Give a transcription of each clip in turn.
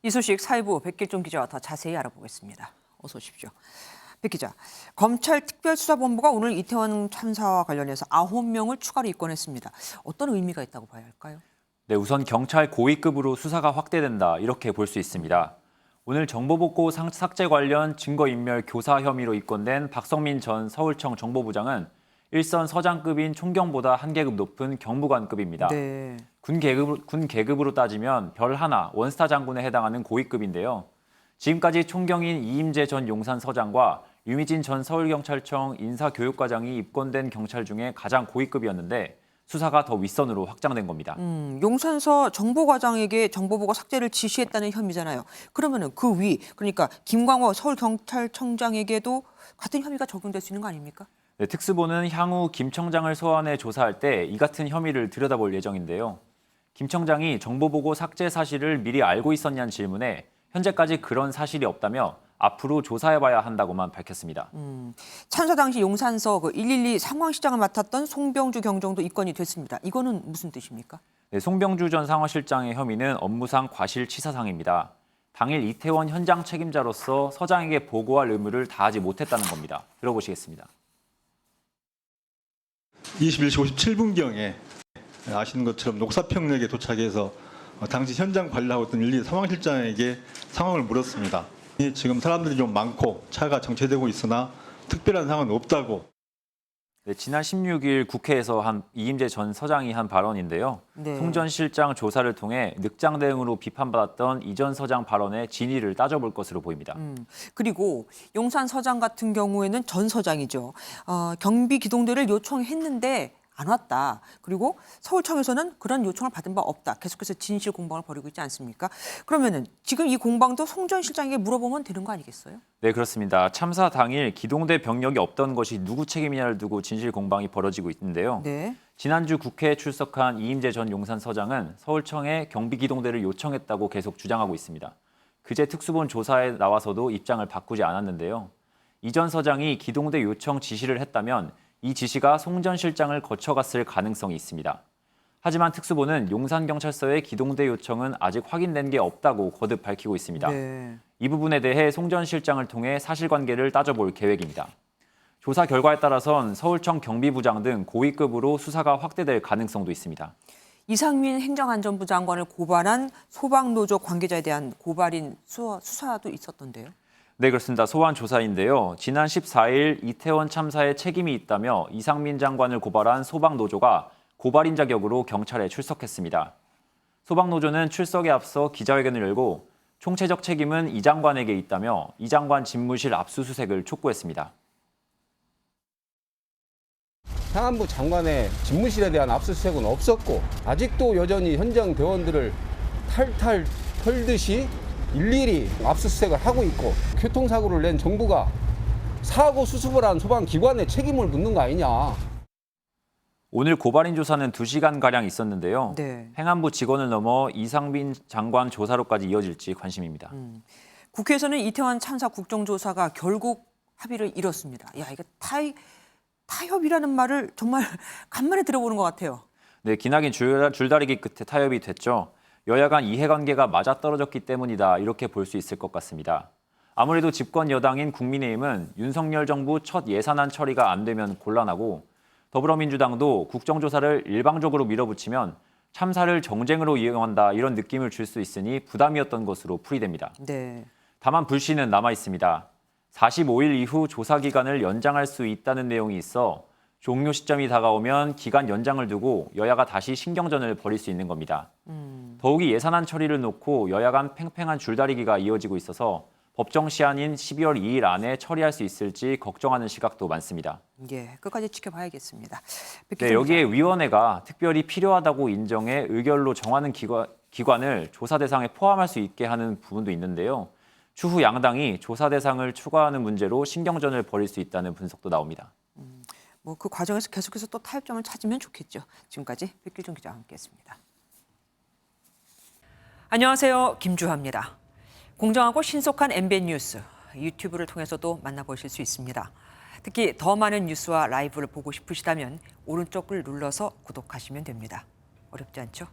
이 소식 사회부 백길종 기자와 더 자세히 알아보겠습니다. 어서 오십시오. 백 기자, 검찰 특별수사본부가 오늘 이태원 참사와 관련해서 9명을 추가로 입건했습니다. 어떤 의미가 있다고 봐야 할까요? 네, 우선 경찰 고위급으로 수사가 확대된다 이렇게 볼 수 있습니다. 오늘 정보복구 삭제 관련 증거인멸 교사 혐의로 입건된 박성민 전 서울청 정보부장은 일선 서장급인 총경보다 한 계급 높은 경무관급입니다. 네. 군 계급으로 따지면 별 하나 원스타 장군에 해당하는 고위급인데요. 지금까지 총경인 이임재 전 용산서장과 유미진 전 서울경찰청 인사교육과장이 입건된 경찰 중에 가장 고위급이었는데 수사가 더 윗선으로 확장된 겁니다. 용산서 정보과장에게 정보보고 삭제를 지시했다는 혐의잖아요. 그러면은 그 위, 그러니까 김광호 서울경찰청장에게도 같은 혐의가 적용될 수 있는 거 아닙니까? 네, 특수본은 향후 김 청장을 소환해 조사할 때 이 같은 혐의를 들여다볼 예정인데요. 김 청장이 정보보고 삭제 사실을 미리 알고 있었냐는 질문에 현재까지 그런 사실이 없다며 앞으로 조사해봐야 한다고만 밝혔습니다. 참사 당시 용산서 112 상황실장을 맡았던 송병주 경정도 입건이 됐습니다. 이거는 무슨 뜻입니까? 네, 송병주 전 상황실장의 혐의는 업무상 과실치사상입니다. 당일 이태원 현장 책임자로서 서장에게 보고할 의무를 다하지 못했다는 겁니다. 들어보시겠습니다. 21시 57분경에 아시는 것처럼 녹사평역에 도착해서 당시 현장 관리하고 있던 112 상황실장에게 상황을 물었습니다. 지금 사람들이 좀 많고 차가 정체되고 있으나 특별한 상황은 없다고. 네, 지난 16일 국회에서 이임재 전 서장이 한 발언인데요. 네. 송 전 실장 조사를 통해 늑장 대응으로 비판받았던 이 전 서장 발언의 진위를 따져볼 것으로 보입니다. 그리고 용산서장 같은 경우에는 전 서장이죠. 경비 기동대를 요청했는데 안 왔다. 그리고 서울청에서는 그런 요청을 받은 바 없다. 계속해서 진실 공방을 벌이고 있지 않습니까? 그러면은 지금 이 공방도 송 전 실장에게 물어보면 되는 거 아니겠어요? 네, 그렇습니다. 참사 당일 기동대 병력이 없던 것이 누구 책임이냐를 두고 진실 공방이 벌어지고 있는데요. 네. 지난주 국회에 출석한 이임재 전 용산서장은 서울청에 경비 기동대를 요청했다고 계속 주장하고 있습니다. 그제 특수본 조사에 나와서도 입장을 바꾸지 않았는데요. 이 전 서장이 기동대 요청 지시를 했다면 이 지시가 송 전 실장을 거쳐갔을 가능성이 있습니다. 하지만 특수본은 용산경찰서의 기동대 요청은 아직 확인된 게 없다고 거듭 밝히고 있습니다. 네. 이 부분에 대해 송 전 실장을 통해 사실관계를 따져볼 계획입니다. 조사 결과에 따라선 서울청 경비부장 등 고위급으로 수사가 확대될 가능성도 있습니다. 이상민 행정안전부 장관을 고발한 소방노조 관계자에 대한 고발인 수사도 있었던데요. 네, 그렇습니다. 소환 조사인데요. 지난 14일 이태원 참사에 책임이 있다며 이상민 장관을 고발한 소방노조가 고발인 자격으로 경찰에 출석했습니다. 소방노조는 출석에 앞서 기자회견을 열고 총체적 책임은 이 장관에게 있다며 이 장관 집무실 압수수색을 촉구했습니다. 행안부 장관의 집무실에 대한 압수수색은 없었고 아직도 여전히 현장 대원들을 탈탈 털듯이 일일이 압수수색을 하고 있고 교통사고를 낸 정부가 사고 수습을 한 소방기관에 책임을 묻는 거 아니냐. 오늘 고발인 조사는 2시간가량 있었는데요. 네. 행안부 직원을 넘어 이상민 장관 조사로까지 이어질지 관심입니다. 국회에서는 이태원 참사 국정조사가 결국 합의를 이뤘습니다. 야, 이게 타협이라는 말을 정말 간만에 들어보는 것 같아요. 네, 기나긴 줄다리기 끝에 타협이 됐죠. 여야 간 이해관계가 맞아떨어졌기 때문이다 이렇게 볼 수 있을 것 같습니다. 아무래도 집권 여당인 국민의힘은 윤석열 정부 첫 예산안 처리가 안 되면 곤란하고 더불어민주당도 국정조사를 일방적으로 밀어붙이면 참사를 정쟁으로 이용한다 이런 느낌을 줄 수 있으니 부담이었던 것으로 풀이됩니다. 네. 다만 불씨는 남아 있습니다. 45일 이후 조사 기간을 연장할 수 있다는 내용이 있어 종료 시점이 다가오면 기간 연장을 두고 여야가 다시 신경전을 벌일 수 있는 겁니다. 더욱이 예산안 처리를 놓고 여야 간 팽팽한 줄다리기가 이어지고 있어서 법정 시한인 12월 2일 안에 처리할 수 있을지 걱정하는 시각도 많습니다. 예, 끝까지 지켜봐야겠습니다. 네, 여기에 위원회가 특별히 필요하다고 인정해 의결로 정하는 기관을 조사 대상에 포함할 수 있게 하는 부분도 있는데요. 추후 양당이 조사 대상을 추가하는 문제로 신경전을 벌일 수 있다는 분석도 나옵니다. 뭐 그 과정에서 계속해서 또 타협점을 찾으면 좋겠죠. 지금까지 백길종 기자와 함께했습니다. 안녕하세요, 김주하입니다. 공정하고 신속한 MBN 뉴스 유튜브를 통해서도 만나보실 수 있습니다. 특히 더 많은 뉴스와 라이브를 보고 싶으시다면 오른쪽을 눌러서 구독하시면 됩니다. 어렵지 않죠?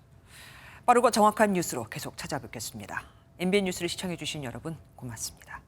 빠르고 정확한 뉴스로 계속 찾아뵙겠습니다. MBN 뉴스를 시청해 주신 여러분 고맙습니다.